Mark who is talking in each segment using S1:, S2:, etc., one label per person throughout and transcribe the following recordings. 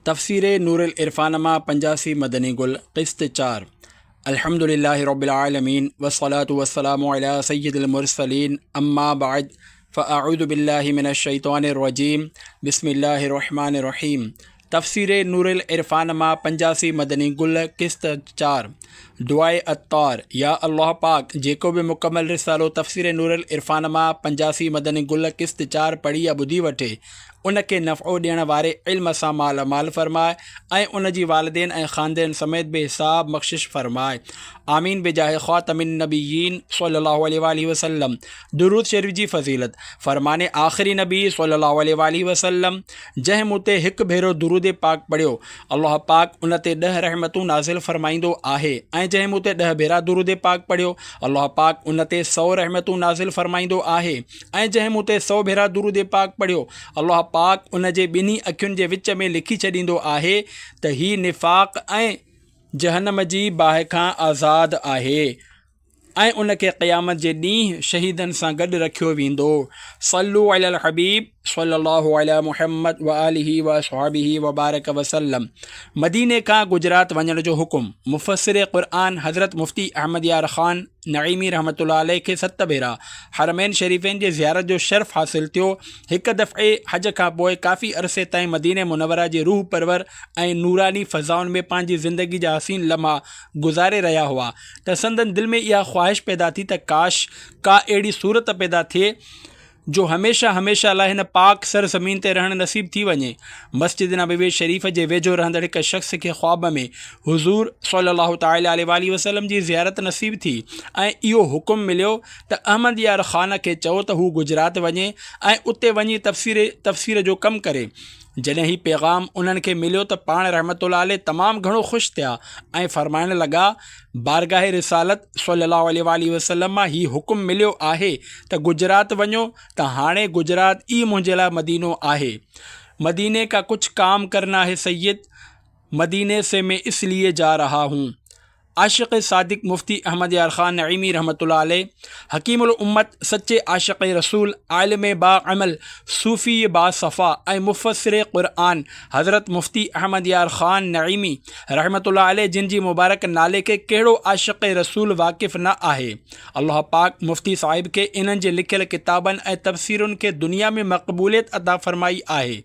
S1: तफ़सीर नूरुल इरफ़ान मां 85 मदनी गुल क़िस्त 4। अल्हम्दुलिल्लाहि रब्बिल आलमीन वस्सलातु वस्सलामु अला सय्यिदिल मुरसलीन अम्मा बाद फ़अऊज़ु बिल्लाहि मिनश शैतानिर रजीम बिस्मिल्लाहिर रहमानिर रहीम। तफ़सीर नूरुल इरफ़ान मां 85 मदनी गुल क़िस्त 4। दुआए अत्तार। या अल्लाह पाक जेको भी मुकम्मल रिसालो तफ़सीर नूरुल इरफ़ान मां 85 मदनी गुल क़िस्त 4 पढ़ी या ॿुधी वठे उनके नफ़ो ॾियण वारे इल्म सां माल फ़रमाए ऐं उन जी वालिदैन ऐं ख़ानदान समेत बेहिसाब बख़्शिश फ़रमाए। आमीन बेजाहे ख़ातमिन नबिय्यीन सल्लल्लाहु अलैहि वसल्लम। दुरूद शरीफ़ जी फ़ज़ीलत। फ़रमाने आख़िरी नबी सल्लल्लाहु अलैहि वसल्लम जंहिं मूं ते हिकु भेरो दुरूद पाक पढ़ियो अल्लाह पाक उन ते 10 रहमतूं नाज़िल फ़रमाईंदो आहे ऐं जंहिं मूं ते 10 भेरा दुरूद पाक पढ़ियो अल्लाह पाक उन ते 100 रहमतूं नाज़िल फ़रमाईंदो आहे ऐं जंहिं मूं ते 100 भेरा दुरूद पाक पढ़ियो अल्लाह पाक उन जे ॿिन्ही अखियुनि जे विच में लिखी छॾींदो आहे त ही निफ़ाक़ ऐं जहन्नम जी बाहि खां आज़ादु आहे ऐं उनखे क़यामत जे ॾींहुं शहीदनि सां गॾु रखियो वेंदो। सल्लू अलल हबीब सल्लल्लाहु अला मुहम्मद व आलिहि व अस्हाबिहि व बारक वसल्लम। मदीने खां गुजरात वञण जो हुकुम। मुफ़स्सिर क़ुरआन हज़रत मुफ्ती अहमद यार ख़ान नईमी रहमतुल्लाह अलैह खे 7 भेरा हरमैन शरीफ़ैन जे ज़ियारत जो शर्फ़ हासिल थियो। हिकु दफ़े हज खां पोइ काफ़ी अरसे ताईं मदीने मुनव्वरा जे रूह परवर ऐं नूरानी फ़ज़ाउनि में पंहिंजी ज़िंदगी जा हसीन लम्हा गुज़ारे रहिया हुआ त संदन दिलि में इहा ख़्वाहिश पैदा थी त काश का अहिड़ी सूरत पैदा थिए जो हमेशा लाइ हिन पाक सरज़मीन ते रहणु नसीब थी वञे। मस्जिद नबवी शरीफ़ जे वेझो रहंदड़ हिकु शख़्स खे ख़्वाब में हुज़ूर सल्लल्लाहु तआला अलैहि वसल्लम जी ज़ियारत नसीब थी ऐं इहो हुकुम मिलियो त अहमद यार ख़ान खे चओ त हू गुजरात वञे ऐं उते वञी तफ़सीर जो कमु करे। जॾहिं ही पैगाम उन्हनि खे मिलियो त पाण रहमतुल्लाह अलैह तमामु घणो ख़ुशि थिया ऐं फ़रमाइण लॻा बारगाह रिसालत सल्लल्लाहु अलैहि वसल्लम मां ही हुकुम मिलियो आहे त गुजरात वञो त हाणे गुजरात ई मुंहिंजे लाइ मदीनो आहे। मदीने का कुछ काम करना है सैयद, मदीने से मैं इसलिए जा रहा हूँ। आशिक़ सादिक मुफ्ती अहमद यार ख़ान नईमी रहमतुल्लाह अलैह, हकीमुल उम्मत, सच्चे आशिक़ रसूल, आलिम बाअमल, सूफ़ी बासफ़ा ऐं मुफ़स्सिर क़ुरआन हज़रत मुफ्ती अहमद यार ख़ान नईमी रहमतुल्लाह अलैह जिन जी मुबारक नाले के कहिड़ो आशिक़ रसूल वाक़िफ़ न आहे। अल्लाह पाक मुफ्ती साहिब खे इन्हनि जे लिखियल किताबनि ऐं तफ़सीरुनि खे दुनिया में मक़बूलियत अता फ़रमाई आहे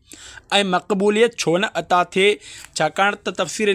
S1: ऐं मक़बूलियत छो न अता थिए छाकाणि त तफ़सीर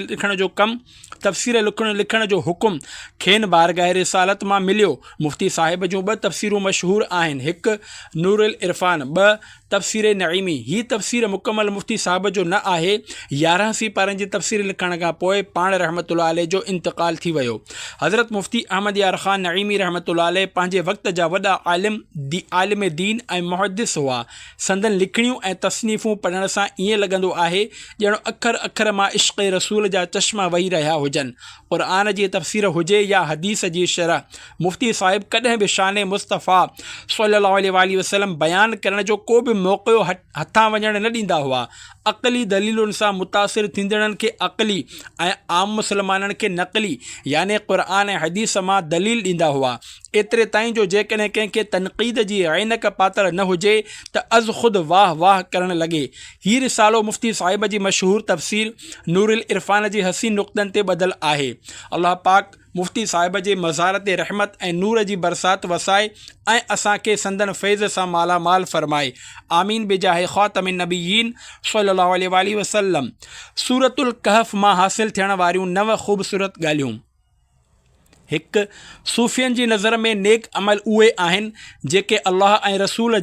S1: लिखण जो हुकुम खेनि बारगाह रिसालत मां मिलियो। मुफ्ती साहिब जूं 2 तफ़सीरूं मशहूर आहिनि, हिकु नूरुल इरफ़ान, 2 तफ़सीर नईमी। ही तफ़सीर मुकमल मुफ्ती साहिब जो न आहे। 11 सिपारनि जी तफ़सीर लिखण खां पोइ पाण रहमतुल्लाह अलैह जो इंतक़ाल थी वियो। हज़रत मुफ्ती अहमद यार ख़ान नईमी रहमतुल्लाह अलैह पंहिंजे वक़्त जा वॾा आलिम दीन ऐं मुहद्दिस हुआ। संदन लिखणियूं ऐं तसनीफ़ूं पढ़ण सां ईअं लॻंदो आहे ॼणो अखर मां इश्क़ रसूल जा चश्मा वही रहिया हुजनि। क़ुरआन जी तफ़सीर हुजे या हदीस जी शरह, मुफ्ती साहिब कॾहिं बि शान मुस्तफ़ा सल्लल्लाहु अलैहि वसल्लम बयानु करण जो को बि मौक़ो हथां वञण न ॾींदा हुआ। अक़ली दलीलुनि सां मुतासिर थींदड़नि खे अक़ली ऐं आम मुसलमाननि खे नक़ली याने क़ुरआन ऐं हदीस मां दलील ॾींदा हुआ। एतिरे ताईं जो जेकॾहिं कंहिंखे तनक़ीद जी ऐनक पातल न हुजे त अज़ ख़ुदि वाह करणु लॻे। हीउ रिसालो मुफ्ती साहिब जी मशहूर तफ़सीर नूरुल इरफ़ान जी हसीन नुक़्तनि ते ॿधल आहे। अल्लाह पाक मुफ्ती साहिब जे मज़ार ते रहमत ऐं नूर जी बरसात वसाए ऐं असांखे संदन फैज़ सां मालामाल फ़रमाए। आमीन बेजाहे ख़ातमिन नबिय्यीन सल्लल्लाहु अलैहि वसल्लम। सूरतुल कहफ़ मां हासिल थियण वारियूं 9 ख़ूबसूरत ॻाल्हियूं। 1. सूफ़ियनि जी नज़र में नेक अमल उहे आहिनि जेके अल्लाह ऐं रसूल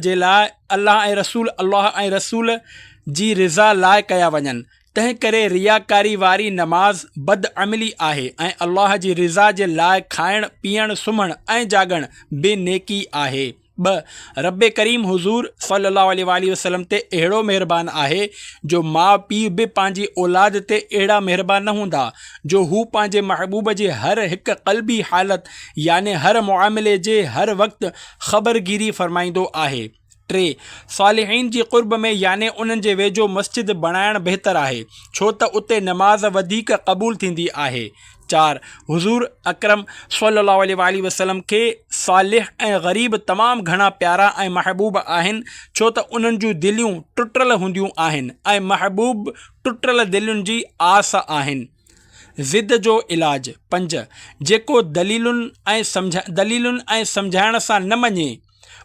S1: जी रिज़ा लाइ कया वञनि। तंहिं करे रियाकारी वारी नमाज़ बदअमली आहे ऐं अल्लाह जी रिज़ा जे लाइ खाइणु पीअणु सुम्हणु ऐं जाॻणु बेनेकी आहे। 2. रब करीम हुज़ूर सल्लल्लाहु अलैहि वसल्लम ते अहिड़ो महिरबान आहे जो माउ पीउ बि पंहिंजी औलाद ते अहिड़ा महिरबान न हूंदा जो हू पंहिंजे महबूब जे हर हिकु क़ल्बी हालत याने हर मुआमिले जे हर वक़्तु ख़बरगिरी फ़रमाईंदो आहे। 3. सालिहीन जी क़ुर्ब में याने उन्हनि जे वेझो मस्जिद बणाइणु बहितर आहे छो त उते नमाज़ वधीक क़बूल थींदी आहे। 4 हुज़ूर अकरम सल्लल्लाहु अलैहि वसल्लम के सालिह ऐं ग़रीब तमामु घणा प्यारा ऐं महबूब आहिनि, छो त उन्हनि जूं दिलियूं टुटल हूंदियूं आहिनि ऐं महबूब टुटल दिलुनि जी आस आहिनि। ज़िद जो इलाज 5 जेको दलीलुनि ऐं सम्झाइण सां न मञे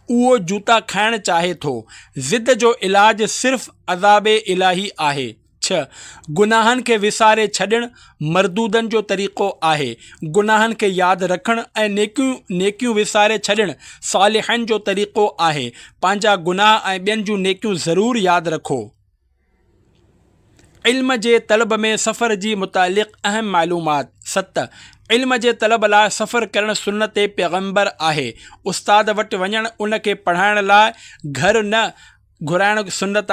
S1: उहो जूता खाइणु चाहे थो। ज़िद जो इलाज सिर्फ़ अज़ाब इलाही आहे। 6 गुनाहनि खे विसारे छॾणु मरदूदनि जो तरीक़ो आहे। गुनाहनि खे यादि रखणु ऐं नेकियूं विसारे छॾणु सालिहनि जो तरीक़ो आहे। पंहिंजा गुनाह ऐं ॿियनि जूं नेकियूं ज़रूरु यादि रखो। इल्म जे तलब में सफ़र जी मुतालिक़ अहम मालूमात। 7 इल्म जे तलब लाइ सफ़र करणु सुन्नत पैगम्बर आहे। उस्ताद वटि वञणु उन खे पढ़ाइण लाइ घर न घुराइणु सुन्नत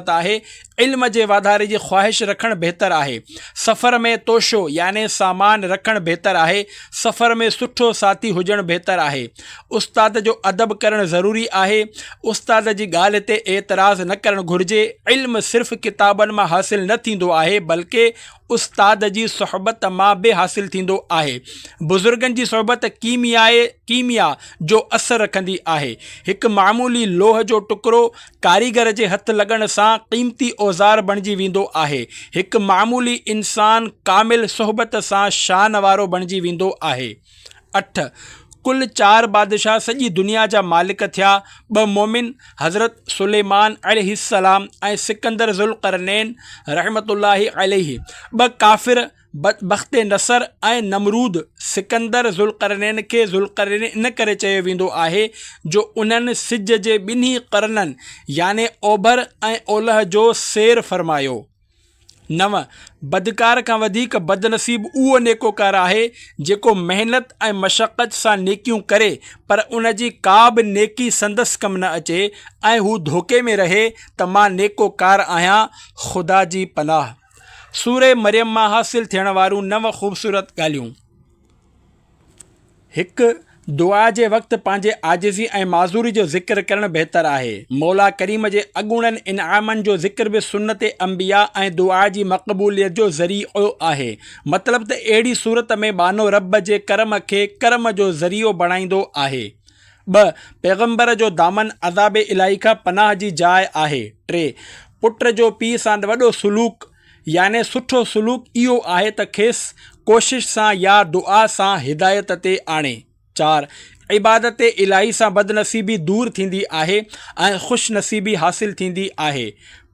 S1: आहे। इल्म जे वाधारे जी ख़्वाहिश रखणु बहितर आहे। सफ़र में तोशो याने सामान रखणु बहितर आहे। सफ़र में सुठो साथी हुजणु बहितर आहे। उस्ताद जो अदब करणु ज़रूरी आहे। उस्ताद जी ॻाल्हि ते एतिराज़ न करणु घुरिजे। इल्म सिर्फ़ु किताबनि मां हासिलु न थींदो आहे, बल्कि उस्ताद जी सोहबत मां बि हासिलु थींदो आहे। बुज़ुर्गनि जी सोहबत कीमिया जो असरु रखंदी आहे। हिकु मामूली लोह जो टुकड़ो कारीगर जे हथ लॻण सां क़ीमती औज़ार बणिजी वेंदो आहे। हिकु मामूली इंसान कामिल सोहबत सां शान वारो बणिजी वेंदो आहे। 8 कुल 4 बादशाह सॼी दुनिया जा मालिक थिया। 2 मोमिन हज़रत सुलेमान अलैहिस्सलाम ऐं सिकंदर ज़ुल्क़रनैन रहमतुल्लाहि अलैहि। 2 काफ़िर बख़्ते नसर ऐं नमरूद। सिकंदर ज़ुल्क़रनैन खे ज़ुल्क़रनैन इन करे चयो वेंदो आहे जो उन्हनि सिज जे ॿिन्ही क़रननि याने ओभर ऐं ओलह जो सैर फ़रमायो। 9 बदकार खां वधीक बदनसीब उहो नेकोकार आहे जेको महिनत ऐं मशक़त सां नेकियूं करे पर उन जी का बि नेकी संदसि कमु न अचे ऐं हू धोखे में रहे त मां नेकोकार आहियां। ख़ुदा जी पनाह। सूरे मरियम मां हासिल थियण वारियूं 9 ख़ूबसूरत ॻाल्हियूं। 1 दुआ जे वक़्तु पंहिंजे आजिज़ी ऐं माज़ूरी जो ज़िक्र करणु बहितर आहे। मौला करीम जे अॻूणनि इनामनि जो ज़िक्र बि सुन्नत अंबिया ऐं दुआ जी मक़बूलियत जो ज़रियो आहे। मतिलबु त अहिड़ी सूरत में बानो रब जे करम खे करम जो ज़रियो बणाईंदो आहे। 2 पैगम्बर जो दामन अज़ाब इलाही खां पनाह जी जाइ आहे। 3 पुट जो पीउ सां वॾो सुलूक याने सुठो सुलूक इहो आहे त खेसि कोशिश सां या दुआ सां हिदायत ते आणे। 4 इबादत इलाही सां बदनसीबी दूर थींदी आहे ऐं ख़ुशनसीबी हासिल थींदी आहे।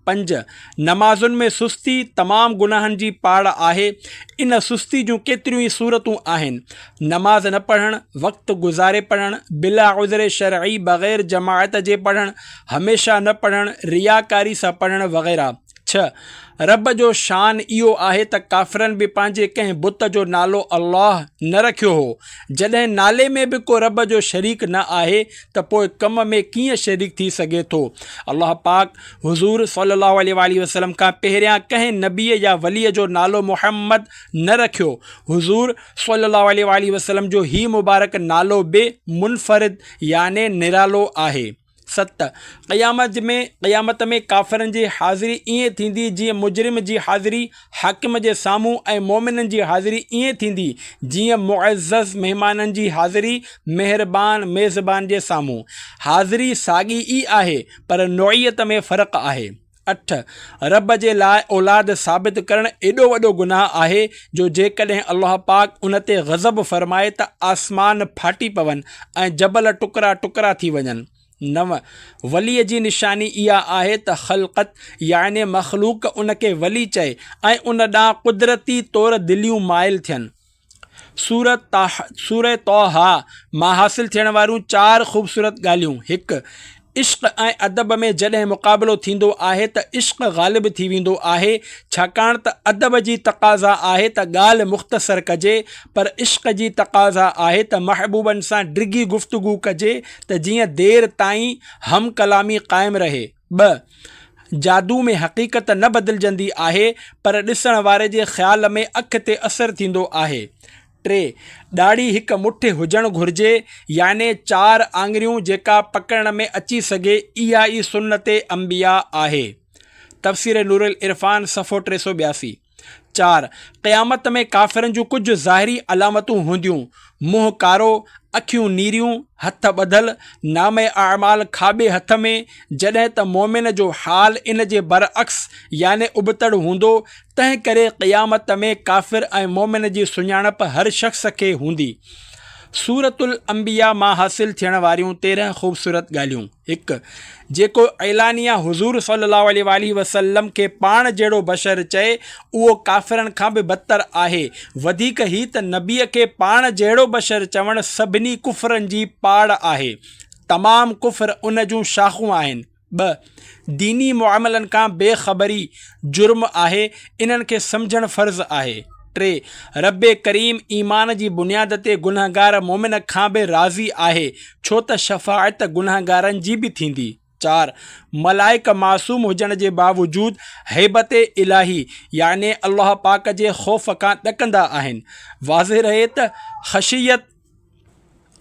S1: 5 नमाज़ुनि में सुस्ती तमामु गुनाहनि जी पाड़ आहे। इन सुस्ती जूं केतिरियूं ई सूरतूं आहिनि। नमाज़ न पढ़णु, वक़्तु गुज़ारे पढ़णु, बिला उज़्र शरई बग़ैर जमाअत जे पढ़णु, हमेशह न पढ़णु, रियाकारी सां पढ़णु वग़ैरह। 6 रब जो शान इहो आहे त काफ़िरनि बि पंहिंजे कंहिं बुत जो नालो अल्लाह न रखियो हो। जॾहिं नाले में बि को रब जो शरीक न आहे त पोइ कम में कीअं शरीक थी सघे थो। अल्लाह पाक हुज़ूर सल्लल्लाहु अलैहि वसल्लम खां पहिरियां कंहिं नबीअ या वलीअ जो नालो मुहम्मद न रखियो। हुज़ूर सल्लल्लाहु अलैहि वसल्लम जो ही मुबारक नालो बि मुनफ़रिद याने निरालो आहे। 7 क़यामत में काफ़िरनि जी हाज़िरी ईअं थींदी जीअं मुजरिम जी हाज़िरी हाकिम जे साम्हूं ऐं मोमिननि जी हाज़िरी ईअं थींदी जीअं मुअज़्ज़ज़ महिमाननि जी हाज़िरी महिरबान मेज़बान जे साम्हूं। हाज़िरी साॻी ई आहे पर नौइयत में फ़र्क़ु आहे। 8 रब जे लाइ औलाद साबित करणु एॾो वॾो गुनाह आहे जो जेकॾहिं अल्लाह पाक उन ते ग़ज़ब फ़रमाए त आसमान फाटी पवनि ऐं जबल टुकड़ा टुकड़ा थी वञनि। 9 वलीअ जी निशानी इहा आहे त ख़ल्क़त याने मख़लूक उन खे वली चए ऐं उन ॾांहुं कुदरती तौरु दिलियूं माइल थियनि। सूरह तौहा मां हासिल थियण वारियूं 4 ख़ूबसूरत ॻाल्हियूं। 1 इश्क़ ऐं अदब में जॾहिं मुक़ाबिलो थींदो आहे त इश्क़ ग़ालिब थी वेंदो आहे, छाकाणि त अदब जी तक़ाज़ा आहे त ॻाल्हि मुख़्तसर कजे पर इश्क़ जी तक़ाज़ा आहे त महबूबनि सां डिघी गुफ़्तगू कजे त जीअं देर ताईं हम कलामी क़ाइमु रहे। 2 जादू में हक़ीक़त न बदिलजंदी आहे पर ॾिसण वारे जे ख़्याल में अखि ते असरु थींदो आहे। 3 ॾाढ़ी हिकु मुठि हुजणु घुरिजे याने 4 आङिरियूं जेका पकड़ण में अची सघे, इहा ई सुन्नत अंबिया आहे। तफ़सीर नूरुल इरफ़ान सफ़ो 382। 4. क़यामत में काफ़िरनि जूं कुझु ज़ाहिरी अलामतूं हूंदियूं। मुंहुं कारो, अखियूं नीरियूं, हथ ॿधल, नामे अमाल खाॿे हथ में, जॾहिं त मोमिन जो हाल इन जे बरअक्स याने उबतड़ हूंदो। तंहिं करे क़यामत में काफ़िर ऐं मोमिन जी सुञाणप हर शख़्स खे हूंदी। सूरतुल अंबिया मां हासिल थियण वारियूं 13 ख़ूबसूरत ॻाल्हियूं। 1. जेको ऐलानिया हुज़ूर सल्लल्लाहु अलैहि वसल्लम खे पाण जहिड़ो बशर चए उहो काफ़िरनि खां बि बदतर आहे। वधीक ही त नबीअ खे पाण जहिड़ो बशर चवणु सभिनी कुफ़रनि जी पाड़ आहे। तमामु कुफ़र उन जूं शाख़ूं आहिनि। 2. दीनी मुआमलनि खां बेख़बरी जुर्म आहे, इन्हनि खे सम्झणु फ़र्ज़ आहे। 3. रब्बे करीम ईमान जी बुनियाद ते गुनहगार मोमिन खां बि राज़ी आहे, छो त शफ़ाअत गुनहगारनि जी बि थींदी। 4. मलाइक मासूम हुजण जे बावजूद हैबत इलाही याने अल्लाह पाक जे ख़ौफ़ खां ॾकंदा आहिनि। वाज़िह रहे त ख़शियत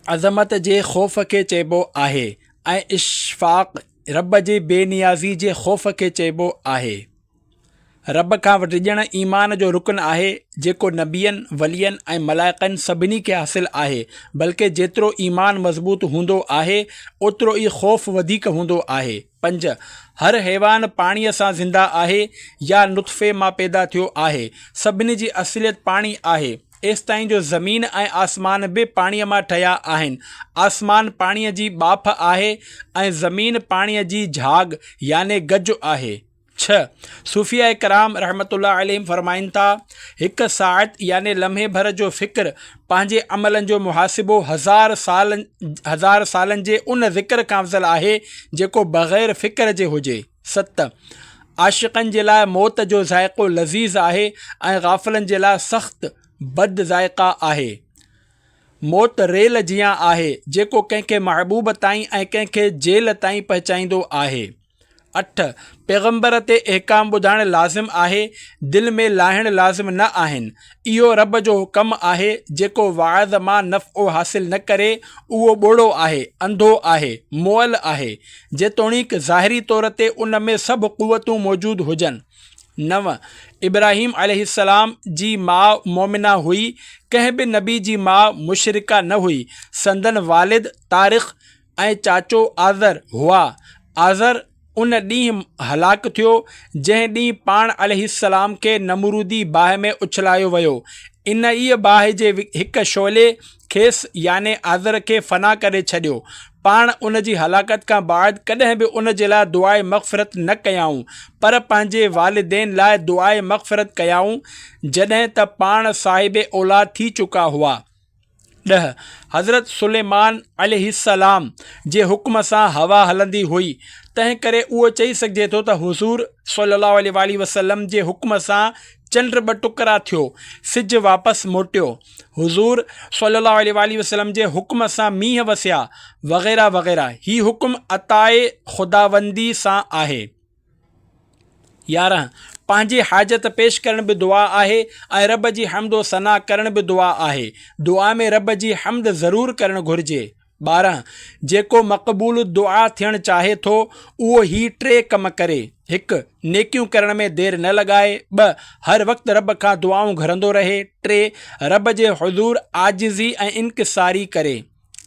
S1: अज़मत जे ख़ौफ़ खे चइबो आहे ऐं इशफ़ाक़ रब जे बेनियाज़ी जे ख़ौफ़ खे चइबो आहे। रब खां डिॼणु ईमान जो रुकन आहे, जेको नबियनि, वलियनि ऐं मलाइकनि सभिनी खे हासिलु आहे। बल्कि जेतिरो ईमान मज़बूत हूंदो आहे ओतिरो ई ख़ौफ़ वधीक हूंदो आहे। 5. हर हैवान पाणीअ सां ज़िंदा आहे या नुतफ़े मां पैदा थियो आहे। सभिनी जी असलियत पाणी आहे। एसि ताईं जो ज़मीन ऐं आसमान बि पाणीअ मां ठहिया आहिनि। आसमान पाणीअ जी ॿाफ आहे ऐं ज़मीन पाणीअ जी झाग याने गज आहे। 6. सूफ़िया कराम रहमतुल्लाह अलैहिम फरमाइनि था, हिकु साअत याने लम्हे भर जो फ़िक्र पंहिंजे अमलनि जो मुहासिबो हज़ार सालनि जे उन ज़िक्र खां अफ़ज़ल आहे जेको बग़ैर फ़िक्र जे हुजे। 7. आशिक़नि जे लाइ मौत जो ज़ाइक़ो लज़ीज़ आहे ऐं गाफ़िलनि जे लाइ सख़्त बद ज़ाइक़ा आहे। मौत रेल जियां आहे, जेको कंहिंखे महबूब ताईं ऐं कंहिंखे जेल ताईं पहुचाईंदो आहे। 8. पैगम्बर ते अहकाम ॿुधाइणु लाज़िम आहे, दिलि में लाहिण लाज़िम न आहिनि। इहो रब जो हुकम आहे, जेको वाइज़ मां नफ़ो हासिल न करे उहो ॿोड़ो आहे, अंधो आहे, मुअल आहे, जेतोणीकि ज़ाहिरी तौर ते उन में सभु क़ुवतूं मौजूदु हुजनि। 9. इब्राहीम अलैहिस्सलाम जी माउ मोमिना हुई, कंहिं बि नबी जी माउ मुशरिका न हुई। संदन वालिद तारिख़ ऐं चाचो आज़र हुआ। आज़र उन ॾींहुं हलाकु थियो जंहिं ॾींहुं पाण अलैहिस्सलाम खे नमरूदी बाहि में उछलायो वियो। इन ई बाहि जे हिकु शोले खेसि याने आज़र खे फ़ना करे छॾियो। पाण उन जी हलाकत खां बाद कॾहिं बि उन जे लाइ दुआए मग़फ़िरत न कयाऊं, पर पंहिंजे वालिदैन लाइ दुआए मग़फ़िरत कयाऊं जॾहिं त पाण साहिब औलाद थी चुका हुआ। 10. हज़रत सुलेमान अलैहिस्सलाम जे हुक्म सां हवा हलंदी हुई, तंहिं करे उहो चई सघिजे थो त हुज़ूर सल्लल्लाहु अलैहि वसल्लम जे हुक्म सां चंड ॿ टुकड़ा थियो, सिज वापसि मोटियो। हुज़ूर सल्लल्लाहु अलैहि वसल्लम जे हुक्म सां मींहं वसिया वग़ैरह वग़ैरह। ही हुक्म अताए ख़ुदावंदी सां आहे। 11. पंहिंजी हाजत पेश करण बि दुआ आहे ऐं रब जी हम्दो सना करण बि दुआ आहे। दुआ में रब जी हम्द ज़रूरु करणु घुरिजे। 12. जेको मक़बूल दुआ थियणु चाहे थो उहो ही 3 कम करे। 1. नेकियूं करण में देरि न लॻाए। 2. हर वक़्तु रब खां दुआऊं घुरंदो रहे। 3. रब जे हुज़ूर आजिज़ी ऐं इनकिसारी करे।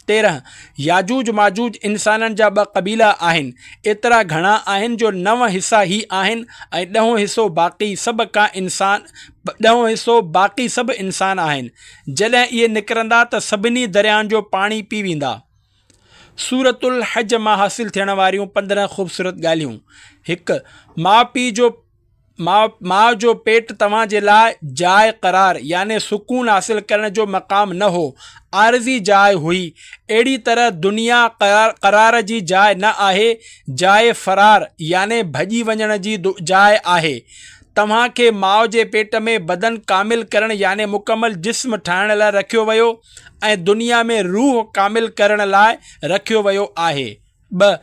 S1: 13. याजूज माजूज इंसाननि जा 2 क़बीला आहिनि। एतिरा घणा आहिनि जो 9 हिसा ही आहिनि ऐं 10 हिसो बाक़ी सभु इंसान आहिनि। जॾहिं इहे निकिरंदा त सभिनी दरियाहनि जो पाणी पी वेंदा। सूरतुल हज मां हासिल थियण वारियूं 15 ख़ूबसूरत ॻाल्हियूं। 1. माउ जो पेट तव्हां जे लाइ जाइ क़रार याने सुकून हासिल करण जो मक़ाम न हो, आरज़ी जाइ हुई। अहिड़ी तरह दुनिया क़रार जी जाइ न आहे, जाइ फ़रार याने भॼी वञण जी जाइ आहे। तव्हां खे माउ जे पेट में बदन कामिल करण याने मुकमल जिस्म ठाहिण लाइ रखियो वियो ऐं दुनिया में रूह कामिल करण लाइ रखियो वियो आहे। 2.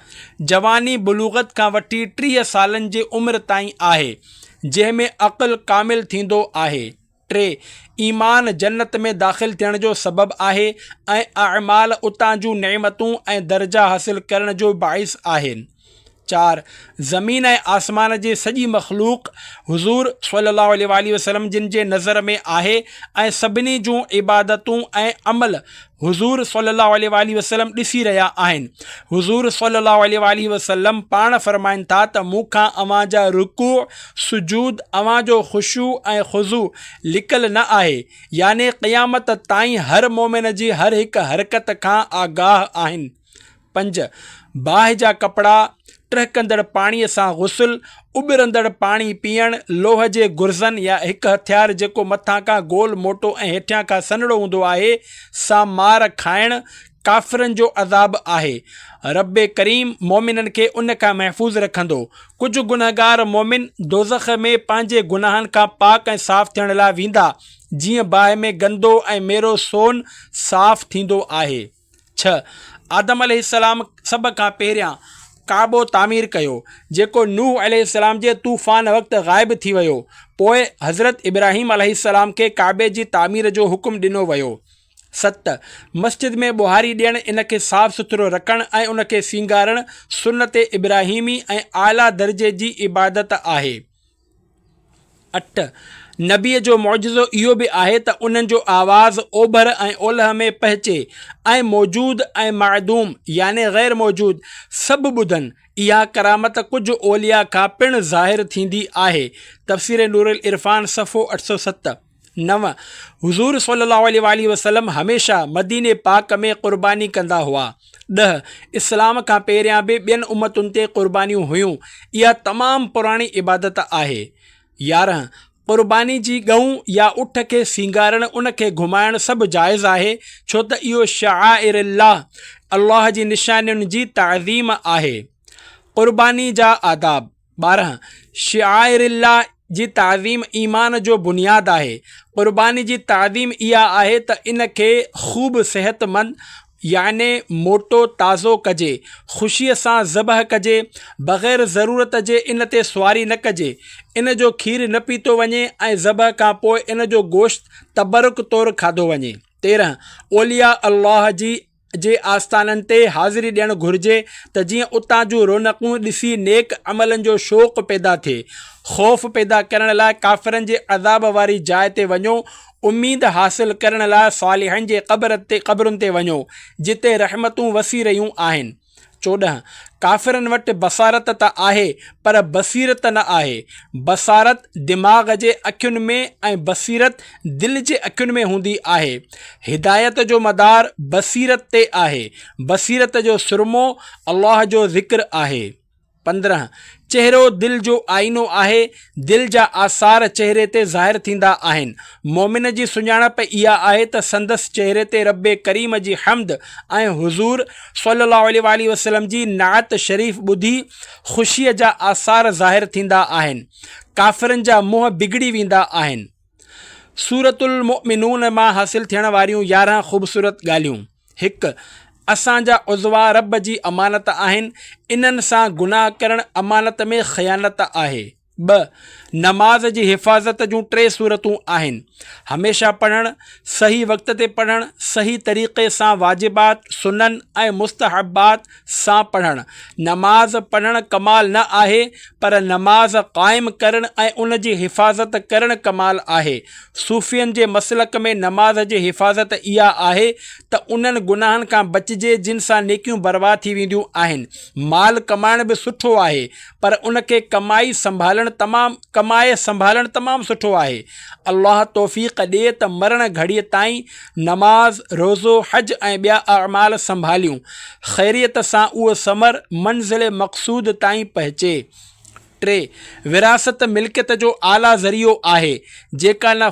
S1: जवानी बुलूगत खां वठी 30 सालनि जी उमिरि ताईं आहे, जंहिं में अक़ल कामिल थींदो आहे। 3. ईमान जन्नत में दाख़िल थियण जो सबबु आहे ऐं अमाल उतां जूं नेमतूं ऐं दर्जा हासिल करण जो बाइस आहिनि। 4 ज़मीन ऐं आसमान जे सॼी मख़लूक़ हुज़ूर सल्लल्लाहु अलैहि वसल्लम जिन जे नज़र में आहे ऐं सभिनी जूं इबादतूं ऐं अमल हुज़ूर सल्लल्लाहु अलैहि वसल्लम ॾिसी रहिया आहिनि। हुज़ूर सल्लल्लाहु अलैहि वसल्लम पाण फ़रमाइनि था त मूंखां अव्हां जा रुकू सुजूद अव्हां जो ख़ुशू ऐं ख़ुज़ू लिकल न आहे, याने क़यामत ताईं हर मोमिन जी हर हिकु हरकत खां आगाह आहिनि। 5 बाहि जा कपिड़ा, टहिकंदड़ पाणीअ सां गुस्ल, उॿरंदड़ पाणी पीअण, लोह जे गुर्ज़नि या हिकु हथियार जेको मथां खां गोल मोटो ऐं हेठियां खां सन्हड़ो हूंदो आहे सां मार खाइण काफ़िरनि जो अज़ाब आहे। रब्बे करीम मोमिननि खे उन खां महफ़ूज़ रखंदो। कुझु गुनहगार मोमिन दोज़ख में पंहिंजे गुनाहनि खां पाक ऐं साफ़ थियण लाइ वेंदा, जीअं बाहि में गंदो ऐं मेरो सोन साफ़ थींदो आहे। 6 आदम अलैहिस्सलाम सभ खां पहिरियां काबो तामीर कयो, जेको नूह अलैहिस्सलाम जे तूफ़ान वक़्तु ग़ाइब थी वियो। पोइ हज़रत इब्राहिम अलैहिस्सलाम खे काबे जी तामीर जो हुकुम ॾिनो वियो। 7 मस्जिद में ॿुहारी ॾियणु, इन खे साफ़ सुथरो रखणु ऐं उन खे सींगारणु सुन्नत इब्राहिमी ऐं आला दर्जे जी इबादत आहे। 8 नबीअ जो मौजज़ो इहो बि आहे त उन्हनि जो आवाज़ ओभर ऐं ओलह में पहुचे ऐं मौजूद ऐं मादूम याने ग़ैर मौजूद सभु ॿुधनि। इहा करामत कुझु ओलिया खां पिणु ज़ाहिर थींदी आहे। तफ़सीर नूरुल इरफ़ान सफ़ो 807। 9 हुज़ूर सल्लल्लाहु अलैहि वसल्लम हमेशह मदीने पाक में क़ुर्बानी कंदा हुआ। 10 इस्लाम खां पहिरियां बि ॿियनि उम्मतुनि ते क़ुर्बानियूं हुयूं। इहा तमामु पुराणी इबादत आहे। 11 क़ुर्बानी जी ॻऊं या उठ खे सींगारणु, उन खे घुमाइणु सभु जाइज़ आहे, छो त इहो शाइरिल्लाह अल्लाह जी निशानियुनि जी ताज़ीम आहे। क़ुर्बानी जा आदाब। 12 शाइरिल्लाह जी ताज़ीम ईमान जो बुनियादु आहे। क़ुर्बानी जी ताज़ीम इहा आहे त इन खे ख़ूब सेहतमंद याने मोटो ताज़ो कजे, ख़ुशीअ सां ज़बह कजे, बग़ैर ज़रूरत जे इन ते सुवारी न कजे, इन जो खीरु न पीतो वञे ऐं ज़बह खां पोइ इन जो गोश्त तबरुक तौरु खाधो वञे। 13 ओलिया अल्लाह जे आस्थाननि ते हाज़िरी ॾियणु घुरिजे त जीअं उतां जूं रौनक़ूं ॾिसी नेक अमलनि जो शौक़ु पैदा थिए। ख़ौफ़ पैदा करण लाइ काफ़िरनि जे अज़ाब वारी जाइ ते वञो, उम्मीद हासिल करण लाइ सालिहनि जे क़बरुनि ते वञो, जिते रहमतूं वसी रहियूं आहिनि। 14 काफ़िरनि वटि बसारत त आहे पर बसीरत न आहे। बसारत दिमाग़ जे अखियुनि में ऐं बसीरत दिलि जे अखियुनि में हूंदी आहे। हिदायत जो मदार बसीरत ते आहे। बसीरत जो सुरमो अल्लाह जो ज़िक्र आहे। 15 चेहरो दिलि जो आईनो आहे। दिलि जा आसार चेहरे ते ज़ाहिर थींदा आहिनि। मोमिन जी सुञाणप इहा आहे त संदसि चेहरे ते रब्बे करीम जी हम्द ऐं हुज़ूर सल्लल्लाहु अलैहि वसल्लम जी नात शरीफ़ ॿुधी ख़ुशीअ जा आसार ज़ाहिर थींदा आहिनि। काफ़िरनि जा मुंहं बिगड़ी वेंदा आहिनि। सूरतुल मुमिनून मां हासिल थियण वारियूं 11 ख़ूबसूरत ॻाल्हियूं। 1 असांजा उज़वा रब जी अमानत आहिनि। इन्हनि सां गुनाह करणु अमानत में ख़यानत आहे। 2 नमाज़ जी हिफ़ाज़त जूं 3 सूरतूं आहिनि। हमेशह पढ़णु, सही वक़्त ते पढ़णु, सही तरीक़े सां वाजिबात सुनन ऐं मुस्तहबात सां पढ़णु। नमाज़ पढ़णु कमाल न आहे, पर नमाज़ क़ाइमु करणु ऐं उन जी हिफ़ाज़त करणु कमाल आहे। सूफ़ियनि जे मसलक में नमाज़ जी हिफ़ाज़त इहा आहे त उन्हनि गुनाहनि खां बचिजे जिन सां नेकियूं बर्बाद थी वेंदियूं आहिनि। माल कमाइणु बि सुठो आहे, पर उन खे कमाए संभालणु तमामु सुठो आहे। अल्लाह तौफ़ीक़ ॾिए त मरण घड़ीअ ताईं नमाज़, रोज़ो, हज ऐं ॿिया अमाल संभालियूं, ख़ैरियत सां उहो समर मंज़िल मक़सूद ताईं पहुचे। 3 विरासत मिल्कियत जो आला ज़रियो आहे, जेका न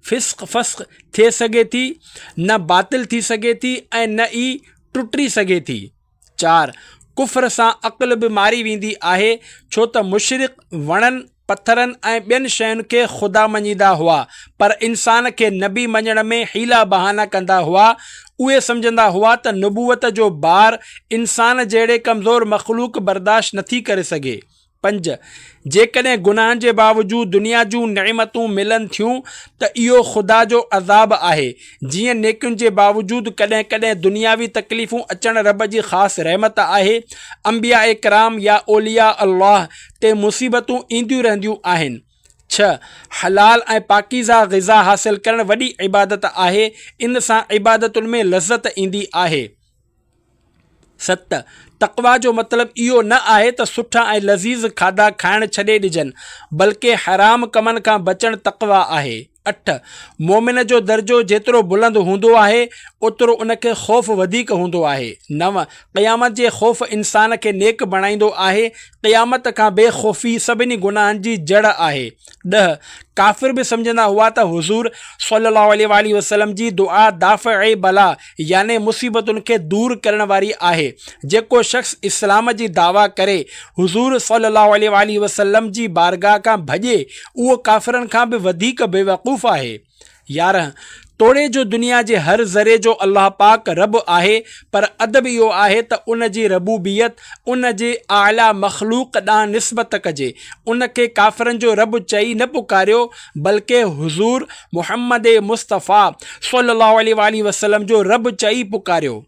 S1: फ़िस्क़ थिए सघे थी, न बातिल थी सघे थी ऐं न ई टुटी सघे थी। 4 कुफ्र सां अक़ल बि मारी वेंदी आहे, छो त मुशरिक वणनि, पथरनि ऐं ॿियनि शयुनि खे ख़ुदा मञींदा हुआ, पर इंसान खे नबी मञण में हीला बहाना कंदा हुआ। उहे सम्झंदा हुआ त नबूवत जो बार इंसान जहिड़े कमज़ोर मख़लूक बर्दाश्त नथी करे सघे। 5 जेकॾहिं गुनाहनि जे बावजूदु दुनिया जूं नेमतूं मिलनि थियूं त इहो ख़ुदा जो अज़ाब आहे। जीअं नेकियुनि जे बावजूदु कॾहिं कॾहिं दुनियावी तकलीफ़ूं अचणु रब जी ख़ासि रहमत आहे। अंबिया इकराम या ओलिया अल्लाह ते मुसीबतूं ईंदियूं रहंदियूं आहिनि। 6 हलाल ऐं पाकीज़ा ग़िज़ा हासिलु करणु वॾी इबादत आहे। इन सां इबादतुनि में लज़्ज़त ईंदी आहे। 7 तक़वा जो मतिलबु इहो न आहे त सुठा ऐं लज़ीज़ खाधा खाइणु छॾे ॾिजनि, बल्कि हराम कमनि खां बचणु तक़वा आहे। 8 मोमिन जो दर्जो जेतिरो बुलंद हूंदो आहे ओतिरो उनखे ख़ौफ़ वधीक हूंदो आहे। 9 क़यामत जे ख़ौफ़ इंसान खे नेक बणाईंदो आहे। क़यामत खां बेख़ौफ़ी सभिनी गुनाहनि जी जड़ आहे। 10 काफ़िर बि सम्झंदा हुआ त हुज़ूर सल्लल्लाहु अलैहि वसल्लम जी दुआ दाफ़े बला याने मुसीबतुनि खे दूर करण वारी आहे। जेको शख़्स इस्लाम जी दावा करे हुज़ूर सल्लल्लाहु अलैहि वसल्लम जी बारगाह खां भॼे उहो काफ़िरनि खां बि वधीक बेवकूफ़ आहे। 11 तोड़े जो दुनिया जे हर ज़रे जो अल्लाह पाक रब आहे, पर अदब इहो आहे त उन जी रबूबियत उन जे आला मख़लूक़ ॾांहुं निस्बत कजे। उन खे काफ़िरनि जो रब चई न पुकारियो, बल्कि हुज़ूर मुहम्मद मुस्तफ़ा सल्लल्लाहु अलैहि वसल्लम जो रब चई पुकारियो।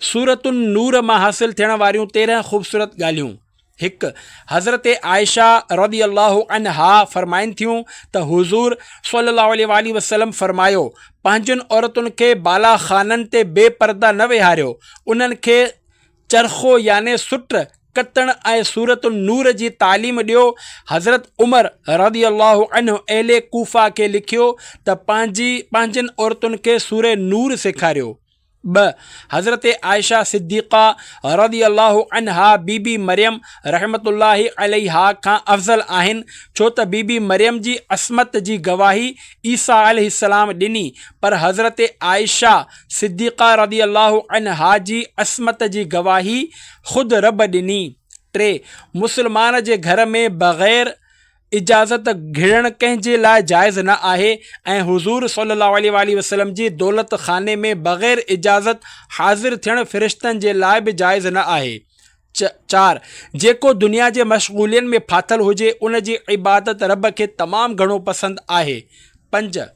S1: सूरतुन नूर मां हासिल थियण वारियूं 13 ख़ूबसूरत ॻाल्हियूं। 1 हज़रत आयशा रज़ी अल्लाहु अन्हा फ़रमाइनि थियूं त हुज़ूर सल्लल्लाहु अलैहि वसल्लम फ़रमायो, पंहिंजुनि औरतुनि खे बाला ख़ाननि ते बेपर्दा न वेहारियो, उन्हनि खे चरख़ो याने सुट कतण ऐं सूरतुन नूर जी तालीम ॾियो। हज़रत उमर रज़ी अल्लाहु अन्हु अहले कूफ़ा खे लिखियो त पंहिंजनि औरतुनि खे सूरे नूर सेखारियो। 2 हज़रत आयशा सिद्दीक़ा रज़ी अल्लाहु अन्हा बीबी मरियम रहमतुल्लाहि अलैहा खां अफ़ज़ल आहिनि, छो त बीबी मरियम जी असमत जी गवाही ईसा अलैहिस्सलाम ॾिनी, पर हज़रत आयशा सिद्दीक़ा रज़ी अल्लाहु अन्हा जी असमत जी गवाही ख़ुदि रब ॾिनी। 3 मुस्लमान जे घर में बग़ैर इजाज़त घिड़णु कंहिंजे लाइ जाइज़ न आहे ऐं हुज़ूर सल्लल्लाहु अलैहि वसल्लम जी दौलत खाने में बग़ैर इजाज़त हाज़िर थियणु फ़रिश्तनि जे लाइ बि जाइज़ न आहे। 4 जेको दुनिया जे मशग़ूलियनि में फाथल हुजे उन जी इबादत रब खे तमामु घणो पसंदि आहे। 5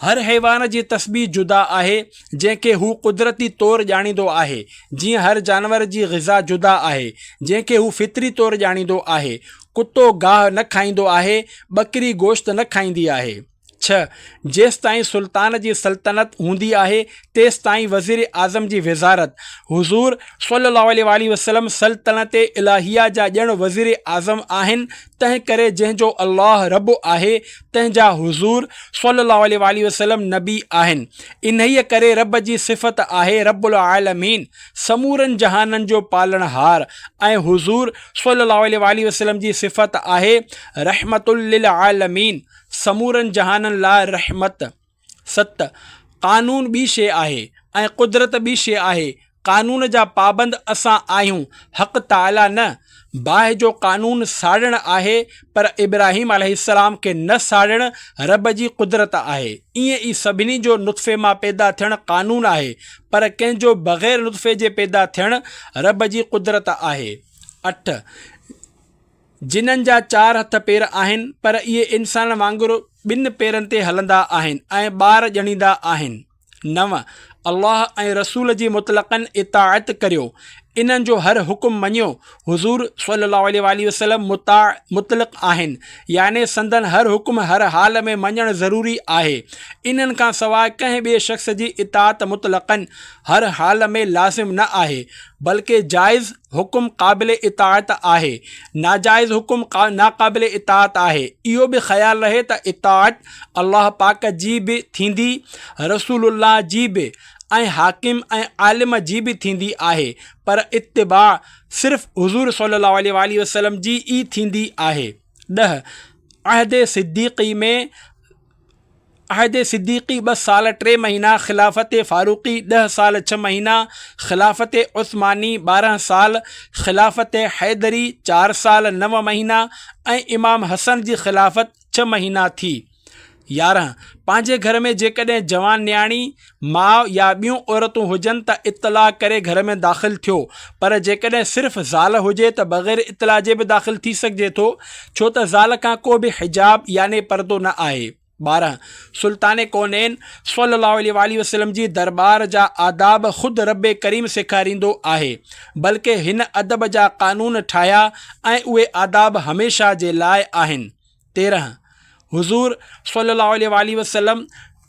S1: हर हैवान जी तस्बीह जुदा आहे, जंहिंखे हू कुदरती तौरु ॼाणींदो आहे, जीअं हर जानवर जी ग़िज़ा जुदा आहे जंहिंखे हू फितरी तौरु ॼाणींदो आहे। कुतो गाह न खाईंदो आहे, ॿकरी गोश्त न खाईंदी आहे। 6 जेसि ताईं सुल्तान जी सल्तनत हूंदी आहे तेसि ताईं वज़ीर आज़म जी वज़ारत। हुज़ूर सल्लल्लाहु अलैहि वसल्लम सल्तनत इलाहिया जा ॼण वज़ीर आज़म आहिनि, तंहिं करे जंहिंजो अल्लाह रब आहे तंहिंजा हुज़ूर सल्लल्लाहु अलैहि वसल्लम नबी आहिनि। इन्हीअ करे रब जी सिफ़त आहे रब्बुल आलमीन, समूरनि जहाननि जो पालणहार, ऐं हुज़ूर सल्लल्लाहु अलैहि वसल्लम जी सिफ़त आहे रहमतुल लिल आलमीन, समूरनि जहाननि लाइ रहमत। 7 क़ानून ॿी शइ आहे ऐं कुदरत ॿी शइ आहे। क़ानून जा पाबंद असां आहियूं, हक़ ताला न। बाहि जो क़ानून साड़णु आहे, पर इब्राहिम अलैहिस्सलाम खे न साड़णु रब जी कुदरत आहे। ईअं ई सभिनी जो नुत्फ़े मां पैदा थियणु क़ानून आहे, पर कंहिंजो बग़ैर नुत्फ़े जे पैदा थियणु रब जी कुदरत आहे। 8 जिन्हनि जा 4 हथ पेर आहिनि, पर इहे इंसान वांगुरु 2 पेरनि ते हलंदा आहिनि ऐं ॿार ॼणींदा आहिनि। 9 अल्लाह ऐं रसूल जी मुतलक़न इताअत करियो, इन्हनि जो हर हुकुम मञियो। हुज़ूर सल्लल्लाहु अलैहि वसल्लम मुतलक़ आहिनि, याने संदन हर हुकुम हर हाल में मञणु ज़रूरी आहे। इन्हनि खां सवाइ कंहिं ॿिए शख़्स जी इताअत मुतलक़न हर हाल में लाज़िम न आहे, बल्कि जाइज़ हुकुम क़ाबिल इताअत आहे, नाजाइज़ हुकुम नाक़ाबिल इताअत आहे। इहो बि ख़्यालु रहे त इताअत अल्लाह पाक जी बि थींदी, रसूलुल्लाह जी बि ऐं हाकिम ऐं आलिम जी बि थींदी आहे, पर इत्तिबा सिर्फ़ु हुज़ूर सल्लल्लाहु अलैहि वसल्लम जी ई थींदी आहे। 10 अहद सिद्दीक़ी 2 साल 3 महीना, ख़िलाफ़त फ़ारूक़ी 10 साल 6 महीना, ख़िलाफ़त उस्मानी 12 साल, ख़िलाफ़त हैदरी 4 साल 9 महीना ऐं इमाम हसन जी ख़िलाफ़त 6 महीना थी। 11 पंहिंजे घर में जेकॾहिं जवान न्याणी माउ या ॿियूं औरतूं हुजनि त इतला करे घर में दाख़िल थियो, पर जेकॾहिं सिर्फ़ु ज़ाल हुजे त बग़ैर इतला जे बि दाख़िल थी सघिजे थो, छो त ज़ाल खां को बि हिजाब याने पर्दो न आहे। 12 सुल्तान कौनैन सल्लल्लाहु अलैहि वसल्लम जी दरबार जा आदाब ख़ुदि रब करीम सेखारींदो आहे, बल्कि हिन अदब जा क़ानून ठाहिया ऐं उहे आदाब हमेशह जे लाइ आहिनि। 13 हुज़ूर सल्लल्लाहु अलैहि वसल्लम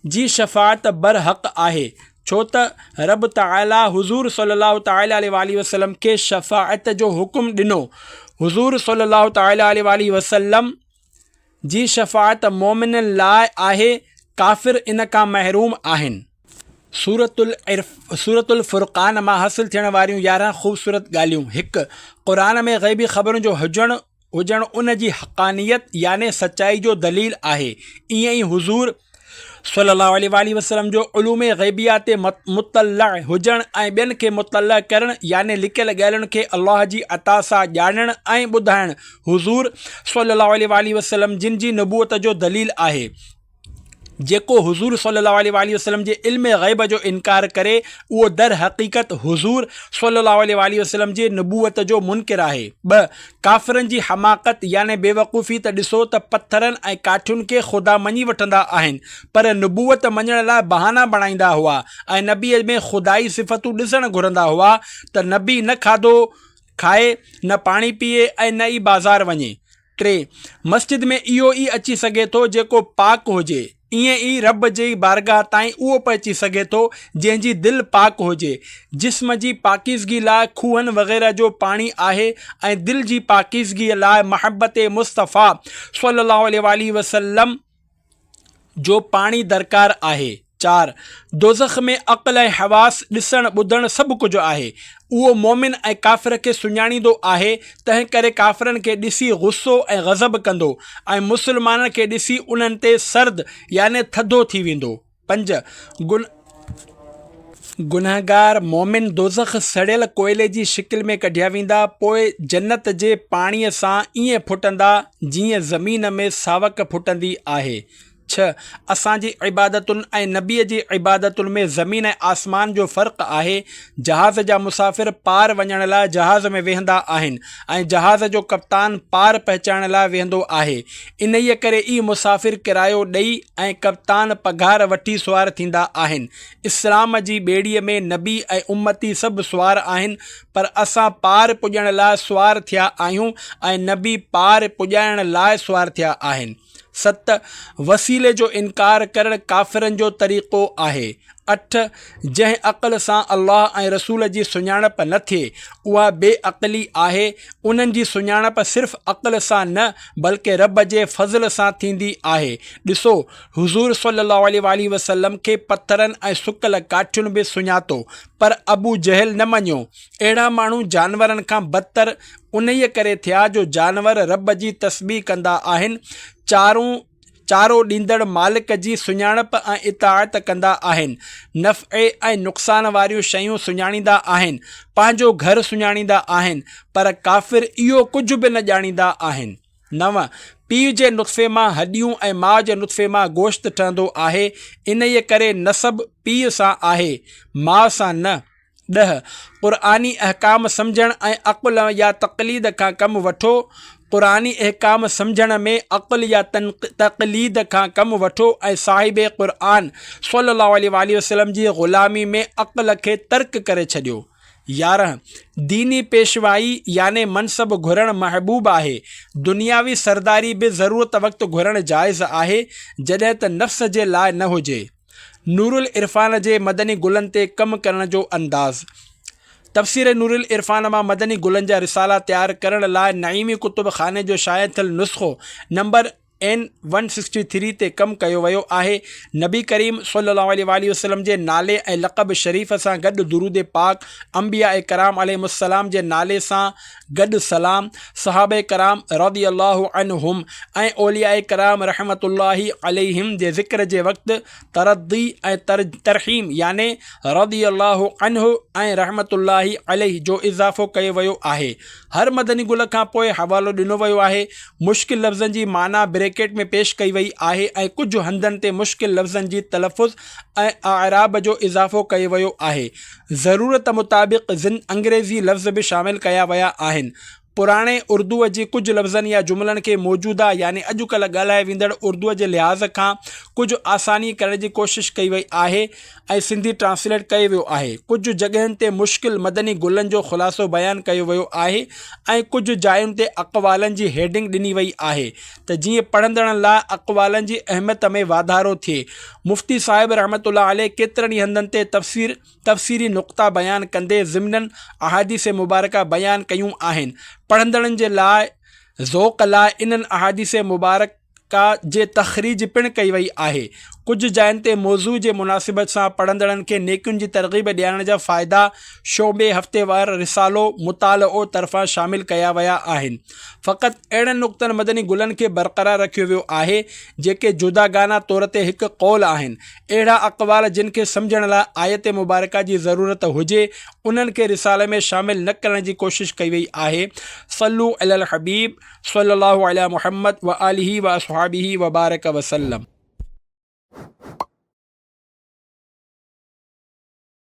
S1: जी शफ़ाअत बरहक़ आहे, छो त रब ताला हुज़ूर सल्लल्लाहु ताला अलैहि वसल्लम खे शफ़ाअत जो हुकुम ॾिनो। हुज़ूर सल्लल्लाहु ताला अलैहि वसल्लम जी शफ़ाअत मोमिननि लाइ आहे, काफ़िर इन खां महरूम आहिनि। सूरतुल फ़ुरक़ान मां हासिल थियण वारियूं 11 ख़ूबसूरत ॻाल्हियूं। 1 क़ुरान में ग़ैबी ख़बरुनि जो हुजणु उन जी हक़ानियत याने सचाई जो दलील आहे। ईअं ई हुज़ूर सल्लल्लाहु अलैहि वसल्लम जो उलूमे ग़ैबिया ते मुतल्ला हुजणु ऐं ॿियनि खे मुतल्ला करणु याने लिकियल ॻाल्हियुनि खे अल्लाह जी अता सां ॼाणणु ऐं ॿुधाइणु हुज़ूर सल्लल्लाहु अलैहि वसल्लम जिन जी नबूअत जो दलील आहे। जेको हुज़ूर सल्लल्लाहु अलैहि वसल्लम जे इल्म ग़ैब जो इनकार करे, उहो दर हक़ीक़त हुज़ूर सल्लल्लाहु अलैहि वसल्लम जे नबूअत जो मुनकिर आहे। 2 काफ़िरनि जी हमाक़त याने बेवकूफ़ी त ॾिसो त पत्थरनि ऐं काठियुनि खे ख़ुदा मञी वठंदा आहिनि, पर नबूअत मञण लाइ बहाना बणाईंदा हुआ ऐं नबीअ में ख़ुदाई सिफ़तूं ॾिसणु घुरंदा हुआ त नबी न खाधो खाए, न पाणी पीए ऐं न ई बाज़ारि वञे। 3 मस्जिद में इहो ई अची सघे थो जेको पाक हुजे, ईअं ई रब जी बारगाह ताईं उहो पहुची सघे थो जंहिंजी दिलि पाक हुजे। जिस्म जी पाकीज़गी लाइ खूहनि वग़ैरह जो पाणी आहे ऐं दिलि जी पाकीज़गीअ लाइ महबत मुस्तफ़ा सल्लल्लाहु अलैहि वसल्लम जो पाणी दरकार आहे। 4 दोज़ख में अक़ल ऐं हवास ॾिसणु ॿुधणु सभु कुझु आहे। उहो मोमिन ऐं काफ़िर खे सुञाणींदो आहे, तंहिं करे काफ़िरनि खे ॾिसी गुस्सो ऐं ग़ज़ब कंदो ऐं मुस्लमाननि खे ॾिसी उन्हनि ते सर्द याने थधो थी वेंदो। 5 गुनहगार मोमिन दोज़ख सड़ियल कोयले जी शिकिल में कढिया वेंदा, पोइ जन्नत जे पाणीअ सां ईअं फुटंदा जीअं ज़मीन में सावक फुटंदी आहे। 6 असांजी इबादतुनि ऐं नबीअ जी इबादतुनि में ज़मीन ऐं आसमान जो फ़र्क़ु आहे। जहाज़ जा मुसाफ़िर पार वञण लाइ जहाज़ में वेहंदा आहिनि ऐं जहाज़ जो कप्तान पार पहुचाइण लाइ वेहंदो आहे। इन ई करे ई मुसाफ़िर किरायो ॾेई ऐं कप्तान पघार वठी सुवार थींदा आहिनि। इस्लाम जी ॿेड़ीअ में नबी ऐं उम्मती सभु सुवार आहिनि, पर असां पार पुॼण लाइ सुवार थिया आहियूं ऐं नबी पार पुॼाइण लाइ सुवार थिया आहिनि। 7 वसीले जो इनकार करणु काफ़िरनि जो तरीक़ो आहे। 8 जंहिं अक़ल सां अल्लाह ऐं रसूल जी सुञाणप न थिए, उहा बेअक़ली आहे। उन्हनि जी सुञाणप सिर्फ़ु अक़ल सां न बल्कि रब जे फज़ल सां थींदी आहे। ॾिसो, हुज़ूर सल्लल्लाहु अलैहि वसल्लम खे पत्थरनि ऐं सुकल काठियुनि बि सुञातो, पर अबू जहल न मञियो। अहिड़ा माण्हू जानवरनि खां बदतर उन ई करे थिया जो जानवर रब जी तस्बीह कंदा आहिनि, चारो ॾींदड़ मालिक जी सुञाणप ऐं इताअत कंदा आहिनि, नफ़े ऐं नुक़सान वारियूं शयूं सुञाणींदा आहिनि, पंहिंजो घरु सुञाणींदा आहिनि, पर काफ़िर इहो कुझु बि न ॼाणींदा आहिनि। 9 पीउ जे नुत्फ़े मां हॾियूं ऐं माउ जे नुत्फ़े मां गोश्त ठहंदो आहे, इन ई करे नसब पीउ सां आहे, माउ सां न। 10 क़ुरानी अहकाम सम्झणु ऐं अक़ुल या तक़लीद खां कमु वठो। क़ुरानी अहकाम सम्झण में अक़ुल या तक़लीद खां कमु वठो ऐं साहिब क़ुरान सल्लल्लाहु अलैहि वसल्लम जी ग़ुलामी में अक़ुल खे तर्क करे छॾियो। 11 दीनी पेशवाई याने मनसब घुरणु महबूब आहे। दुनियावी सरदारी बि ज़रूरत वक़्तु घुरणु जाइज़ आहे, जॾहिं त नफ़्स जे लाइ न हुजे। नूरुल इरफ़ान जे मदनी गुलनि ते कमु करण जो अंदाज़। तफ़सीर नूरुल इरफ़ान मां मदनी गुलनि जा रिसाला तयारु करण लाइ नईमी कुतुब खाने जो शाया थियल नुस्ख़ो नंबर N163 ते कमु कयो वियो आहे। नबी करीम सल्लल्लाहु अलैहि वसल्लम जे नाले ऐं लक़ब शरीफ़ सां गॾु दुरूद पाक, अंबिया कराम अलैहिमुस्सलाम जे नाले सां गॾु सलाम, सहाबे कराम रज़ी अल्लाहु अन्हुम ऐं औलिया कराम रहमतुल्लाहि अलैहिम जे ज़िक्र जे वक़्तु तरद्दी ऐं तरहीम याने रज़ी अल्लाहु अन्हु ऐं रहमतुल्लाहि अलैहि जो इज़ाफ़ो कयो वियो आहे। हर मदनी गुल खां पोइ हवालो ॾिनो वियो आहे। मुश्किल लफ़्ज़नि जी माना ब्रेक ब्रैकेट में पेश कई वई आहे ऐं कुझु हंधनि ते मुश्किल लफ़्ज़नि जी तलफ़ुज़ ऐं आराब जो इज़ाफ़ो कयो वियो आहे। ज़रूरत मुताबिक़ अंग्रेज़ी लफ़्ज़ बि शामिल कया विया आहिनि। पुराणे उर्दूअ जी कुझु लफ़्ज़नि या जुमलनि खे मौजूदा यानी अॼुकल्ह ॻाल्हाए वेंदड़ उर्दूअ जे लिहाज़ खां कुझु आसानी करण जी कोशिशि कई वई आहे ऐं सिंधी ट्रांसलेट कयो वियो आहे। कुझु जॻहियुनि ते मुश्किल मदनी गुलनि जो ख़ुलासो बयानु कयो वियो आहे ऐं कुझु जायुनि ते अक़वालनि जी हेडिंग ॾिनी वई आहे त जीअं पढ़ंदड़नि लाइ अक़वालनि जी अहमियत में वाधारो थिए। मुफ़्ती साहिब रहमतुल्लाह अलैह केतिरनि ई हंधनि ते तफ़सीरी नुक़्ता बयानु कंदे ज़िमनन अहादीस मुबारका बयानु कयूं आहिनि। पढ़ंदड़नि जे लाइ ज़ौक़ लाइ इन्हनि अहादीस मुबारका जे तख़रीज पिणु कई वई आहे। कुझु जायुनि ते मौज़ू जे मुनासिबत सां पढ़ंदड़नि खे नेकियुनि जी तरग़ीब ॾियण जा फ़ाइदा शोबे हफ़्तेवार रिसालो मुतालो तरफ़ां शामिल कया विया आहिनि। फ़क़ति अहिड़नि नुक़्तनि मदनी गुलनि खे बरक़रार रखियो वियो आहे जेके जुदागाना तौर ते हिकु क़ौल आहिनि। अहिड़ा अक़वाल जिन खे सम्झण लाइ आयत मुबारका जी ज़रूरत हुजे उन्हनि खे रिसाले में शामिल न करण जी कोशिशि कई वई आहे। सल्लू अलल हबीब सल्लल्लाहु अला मुहम्मद व आलिही व अस्हाबिही व बारक वसल्लम।